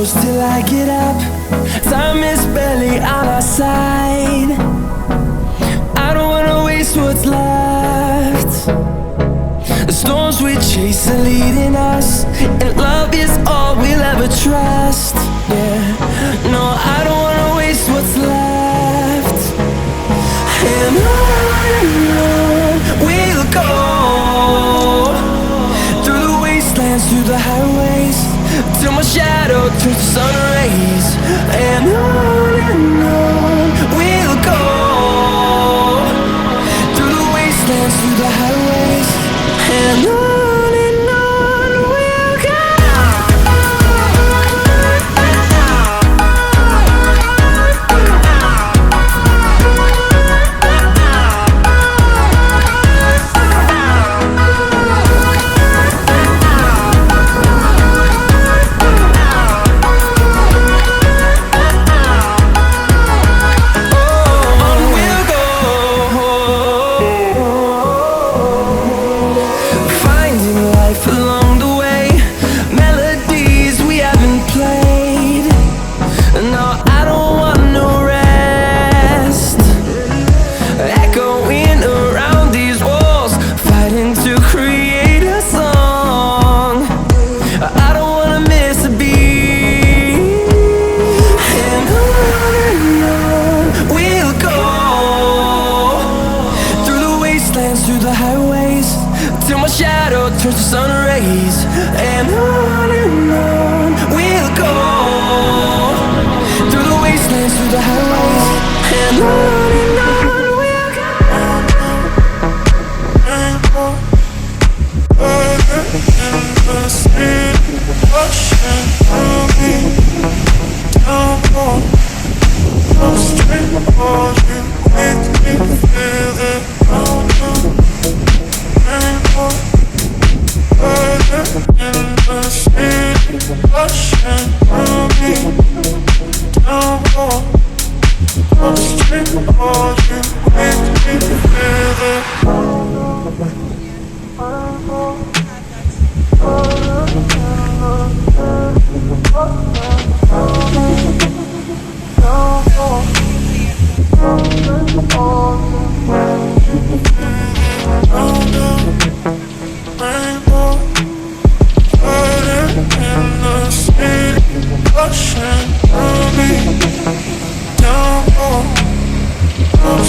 close till I get up. Time is barely on our side. I don't wanna waste what's left. The storms we chase are leading us, and love is all we'll ever trust. Yeah, no, I don't wanna waste what's left. And on we'll go, through the wastelands, through the highways, till my shadow turns to sun rays. And on we'll go, through the wastelands, through the highways, and on we'll go. Turns to sun rays, and on we'll go, through the wastelands, through the highways, and on we'll go. In the city, ocean, me down more. I'm straight for you, make me feel it. In the city, ocean, me down more. I'm straight for you, make me feel it. Ocean, me down more. I'm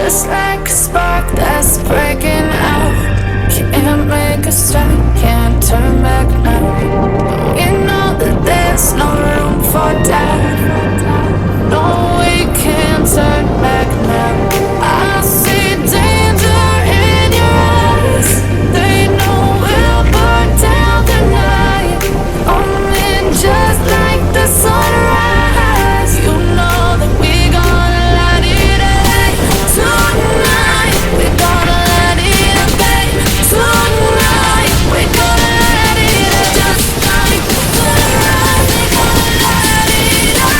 just like a spark that's breaking out. Can't make a stop, can't turn back now. We know that there's no room for doubt. No, we can't turn back now. I see danger in your eyes. They know we'll burn down the night. Only just like the sunrise. You know that we gonna light it up tonight. We gonna light it up, babe. Tonight we gonna light it up just like the sunrise. We gonna light it up.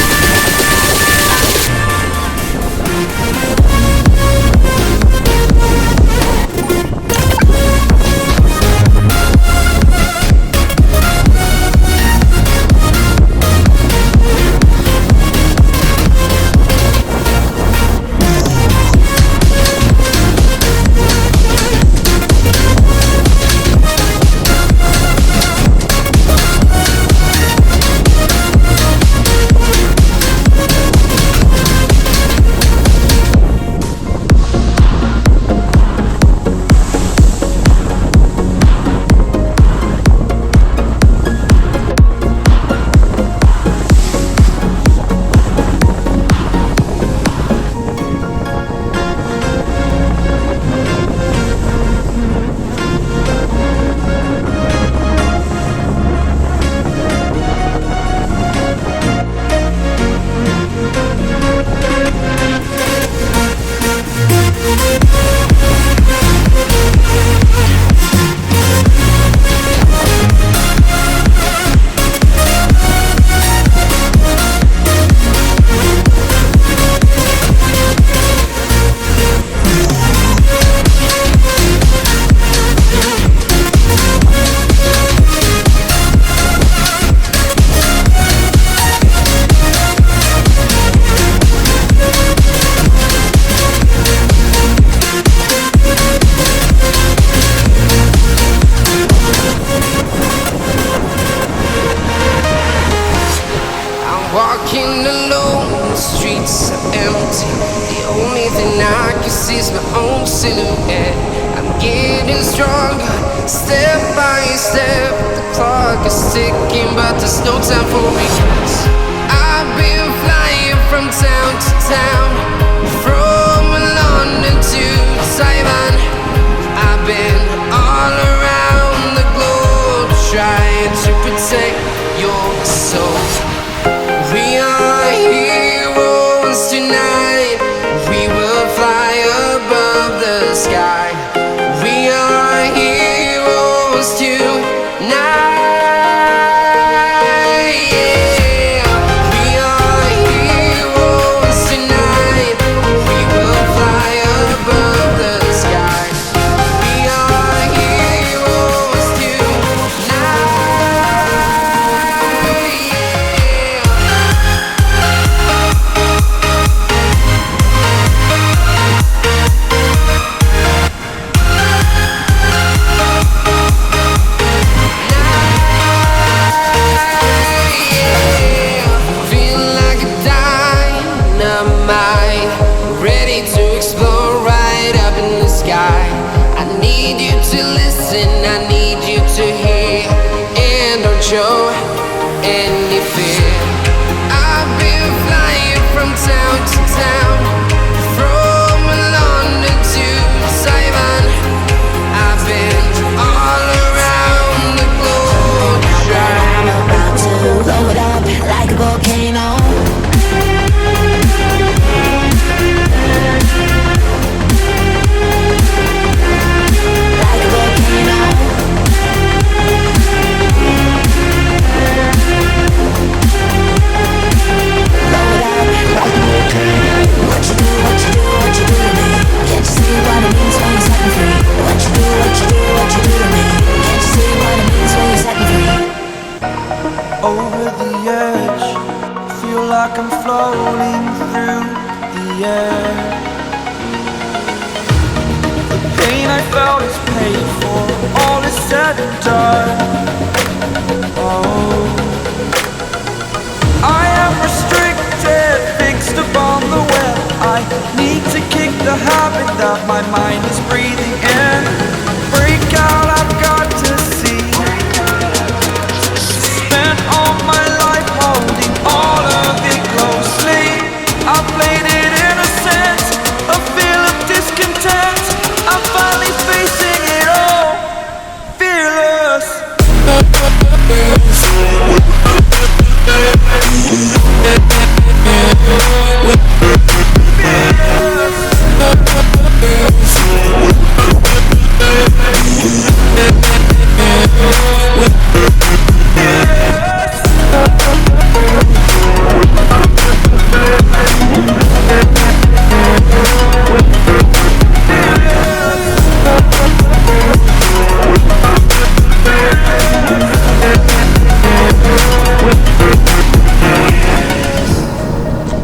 Walking alone, the streets are empty. The only thing I can see is my own silhouette. I'm getting stronger, step by step. The clock is ticking, but there's no time for regrets. I've been flying from town to town, from London to Taiwan. I've been all around the globe, trying to protect your soul. We are heroes tonight. We will fly above the sky. We are heroes tonight. Yeah. We are heroes tonight. We will fly above the sky. We are heroes tonight. Yeah. Feel like a dynamite, ready to explode right up in the sky. I need you to listen, I need you to hear, and don't show any fear. I've been flying from town to town, from London to Taiwan. I've been all around the globe, trying. I'm about to blow it up like a volcano. Like a volcano. Blow it up like a volcano. What you do, what you do, what you do to me? Can't you see what it means when you set me free? What you do, what you do, what you do to me? Can't you see what it means when you set me free? Over the edge, feel like I'm floating through the air. The pain I felt is paid for, all is said and done. Oh, I am restricted, fixed upon the web. I need to kick the habit that my mind is breathing in. Break out, I've got to see. Spent all my life holding all of it closely. I played it innocent, a feel of discontent. I'm finally facing it all, fearless.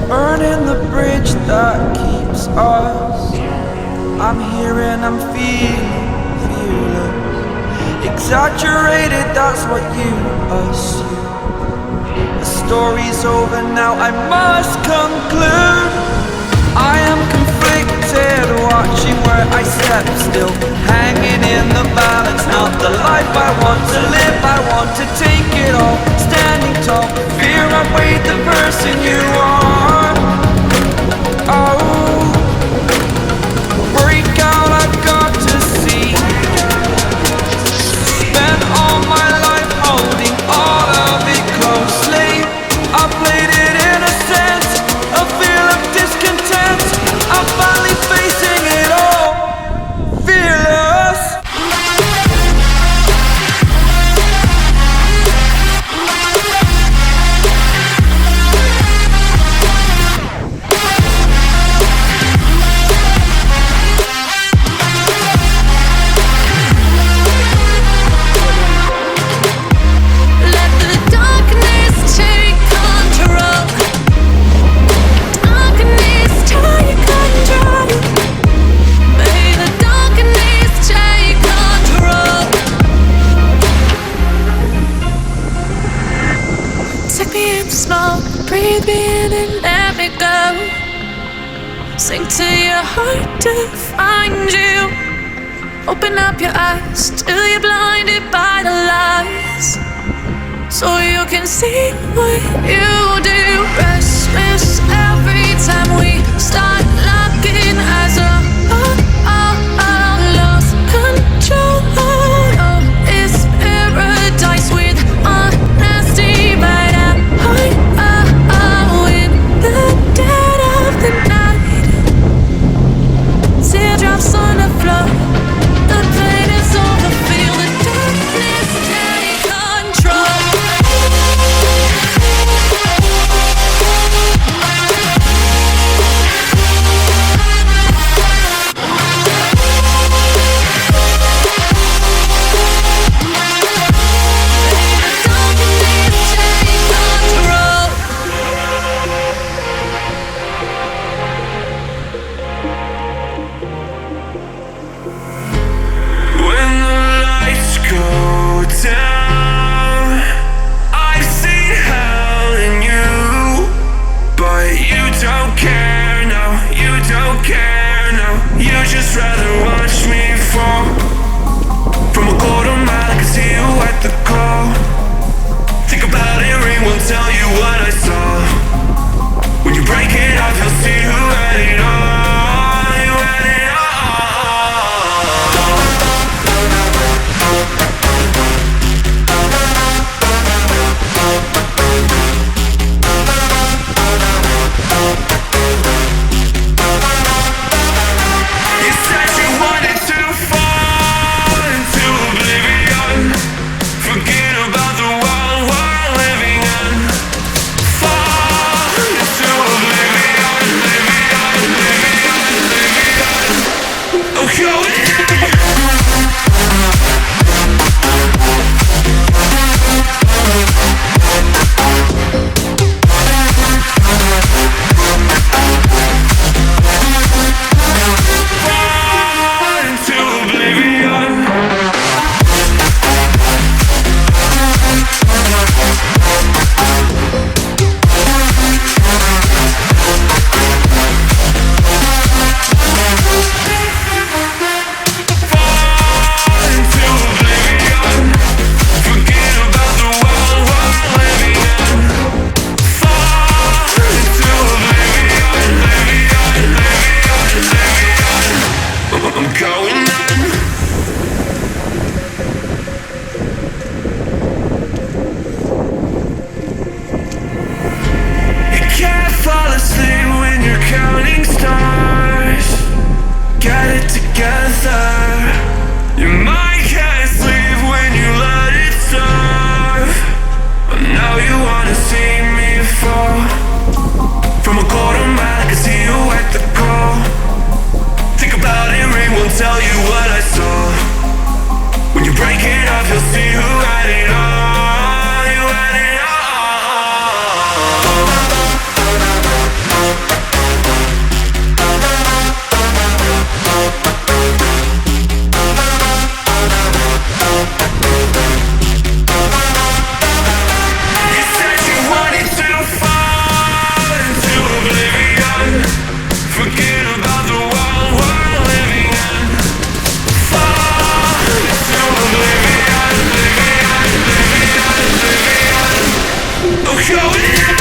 Burning the bridge that keeps us. I'm here and I'm feeling fearless. Exaggerated, that's what you assume. The story's over now, I must conclude. I am conflicted, watching where I step still, hanging in the balance. Not the life I want to live, I want to take it all. Standing tall, fear I weighed the person you are. Oh, break out, I've got to see. Spent all my life holding all of it closely. I played it innocent, a feel of discontent. I'm finally facing it all, fearless. Let the darkness take control. Darkness take control. May the darkness take control. Take me in small, breathe me in and let me go. Sink to your heart to find you. Open up your eyes till you're blinded by the lies, so you can see what you do. Restless every time we start looking as a lost control. Oh, it's paradise with honesty, but I'm in the dead of the night. Teardrops on the floor. The pain is over. Feel the darkness take control. When the lights go down, I see hell in you, but you don't care now, you don't care now. You just rather watch me fall. From a quarter mile I can see you at the call. Think about it, ring won't tell you what I saw. When you break it off, you'll see who had it all. You had it all. You said you wanted wanna see me fall. From a quarter mile, I can see you at the core. Think about it, rain won't tell you what I saw. When you break it off, you'll see who had it all. You had it all. You said you wanted to fall into oblivion. Forget about the world we're living in. Fall into oblivion, oblivion, oblivion, oblivion. Oh, going in.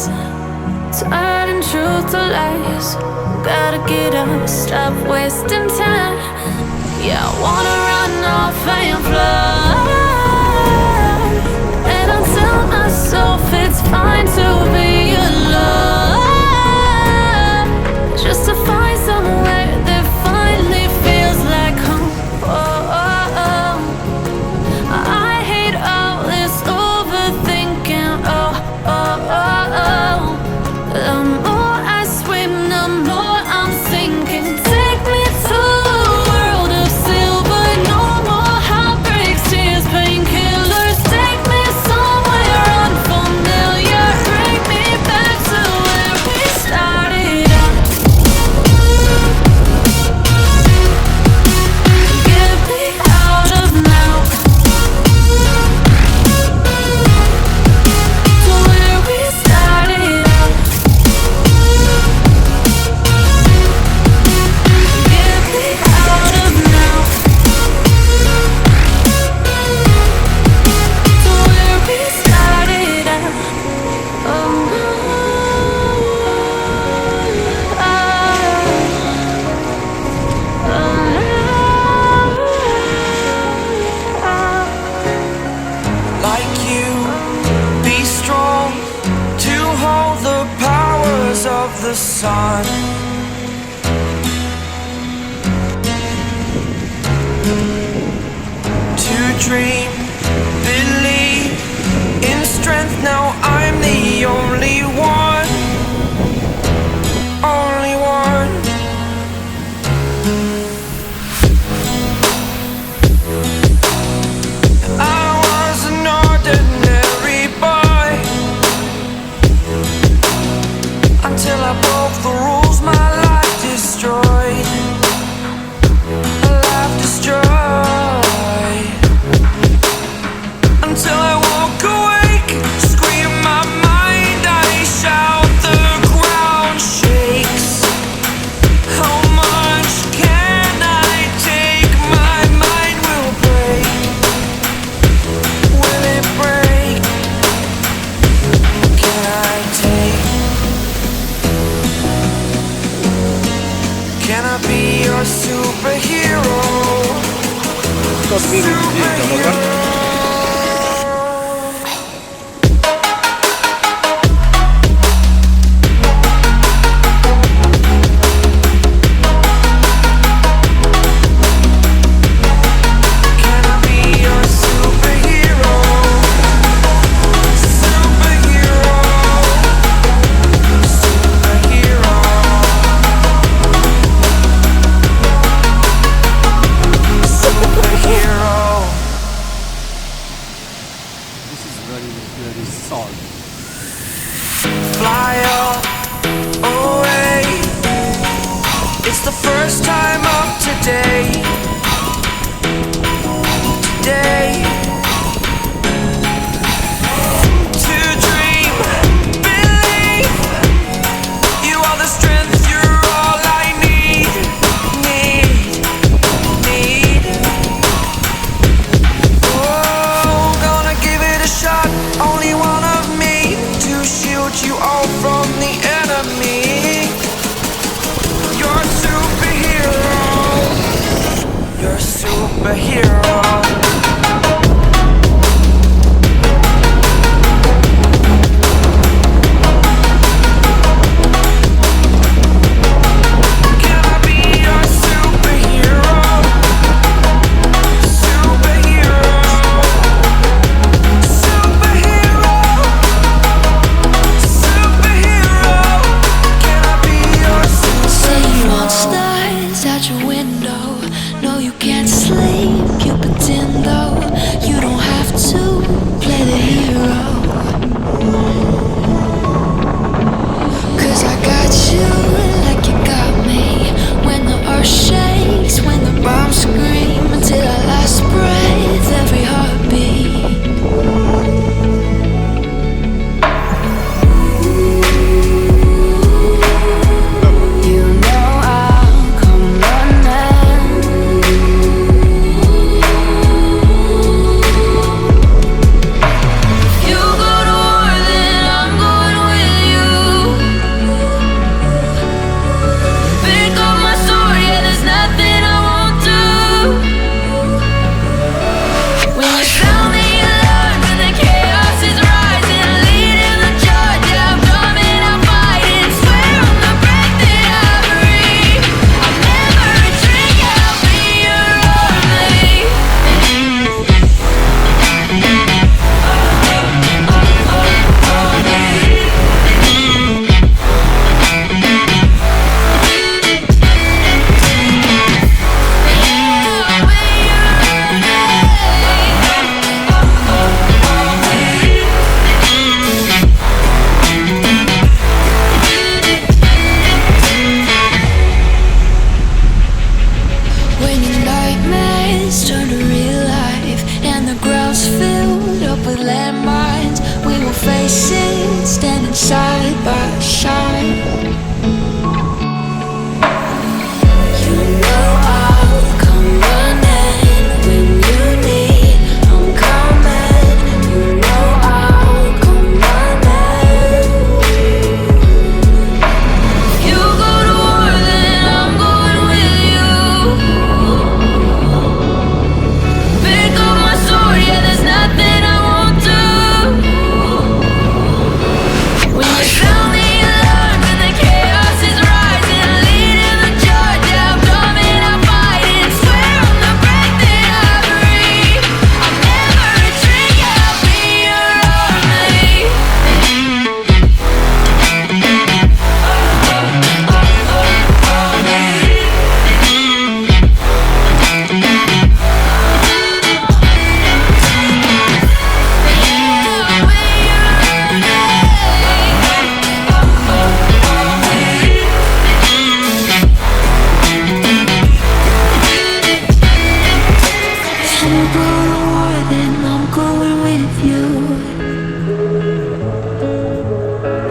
nights, turning truth to lies. Gotta get up, stop wasting time. Yeah, I wanna run off and fly, and I tell myself it's fine to be alone, just to find somewhere that finally feels like home. Oh, oh, oh. I hate all this overthinking. Oh, oh, oh, oh. The more I swim, the more I'm sinking. Take me to a world of silver. No more heartbreaks, tears, painkillers. Take me somewhere unfamiliar. Bring me back to where we started out. Get me out of now, to where we started out. Get me out of now, to where we started out. Oh, Like you, be strong to hold the powers of the sun. To dream, believe in strength. Now I'm the only one, only one. I was an ordinary boy until I broke the rules. My life destroyed, life destroyed. Until I woke awake, scream my mind, I shout, the ground shakes. How much can I take? My mind will break. Will it break? Can I take? Can I be your superhero? Superhero. Can I be your superhero? Superhero. Superhero. Superhero. This is very soft. Fly away. It's the first time of today. Today. To dream, believe. You are the strength, you're all I need. Need. Oh, gonna give it a shot. Only one of me to shield you all from the enemy. You're a superhero. You're a superhero. Can I be your superhero? Superhero. Superhero. Superhero. Can I be your say you want superhero? stars out your window. No, you can't sleep. You pretend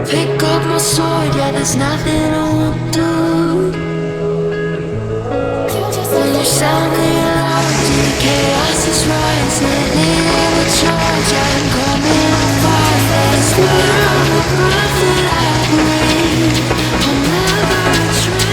Pick up my sword, yeah, there's nothing I won't do. When you're sounding loud, the chaos is rising. Leading the charge, I'm coming to fight. It's clear on the breath that I breathe. I'll never retreat.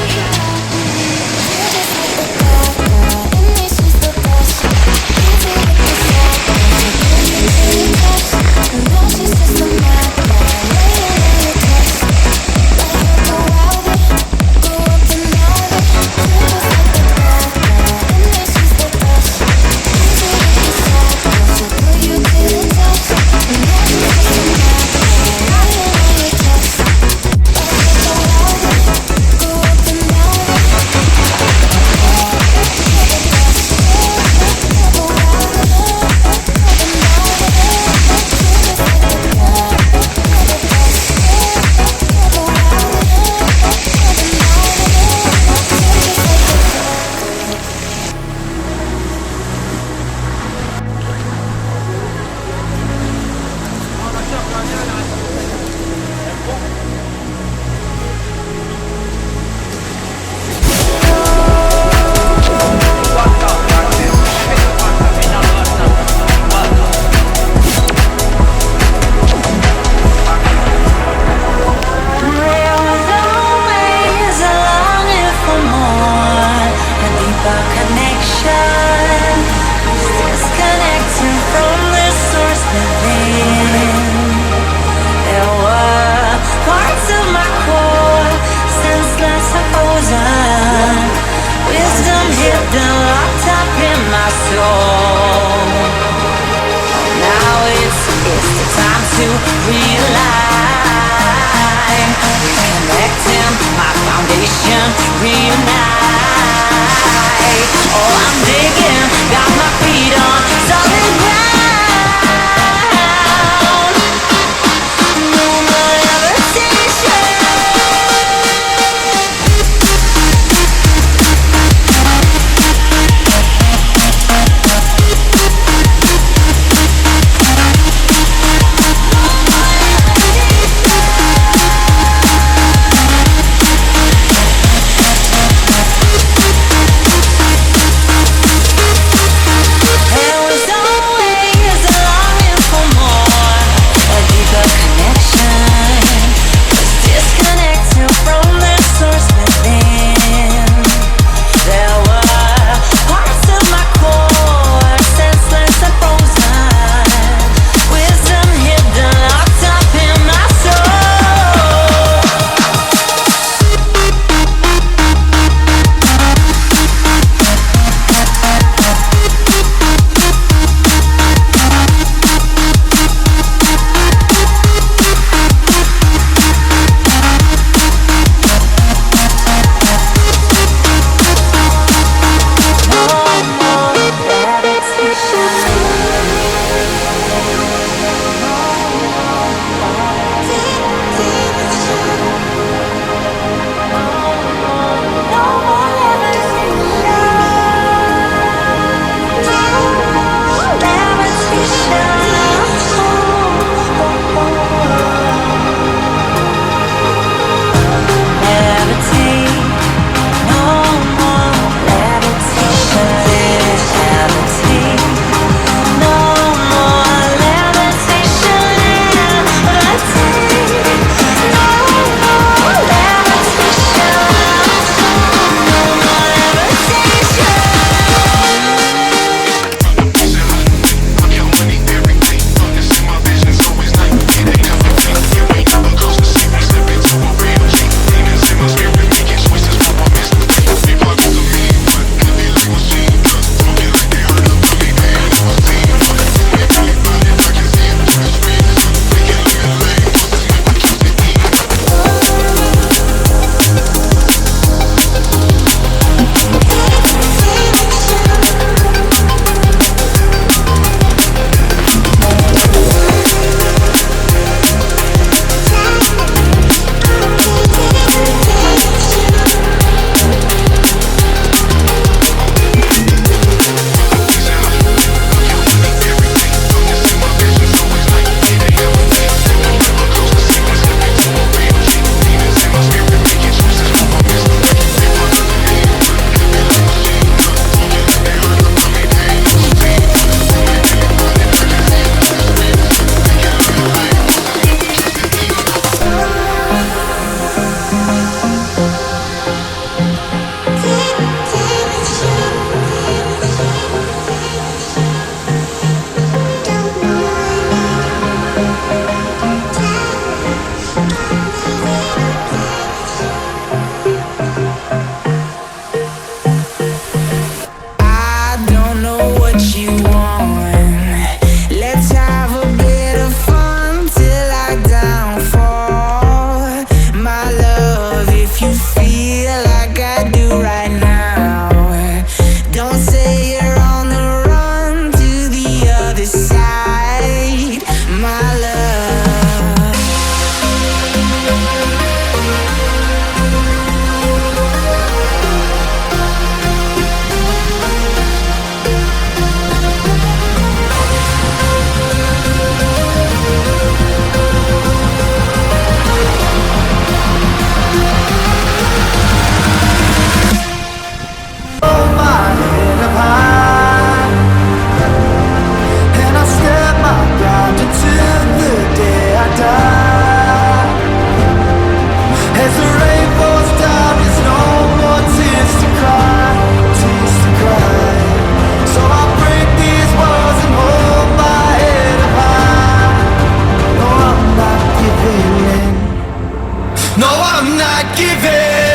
No, I'm not giving.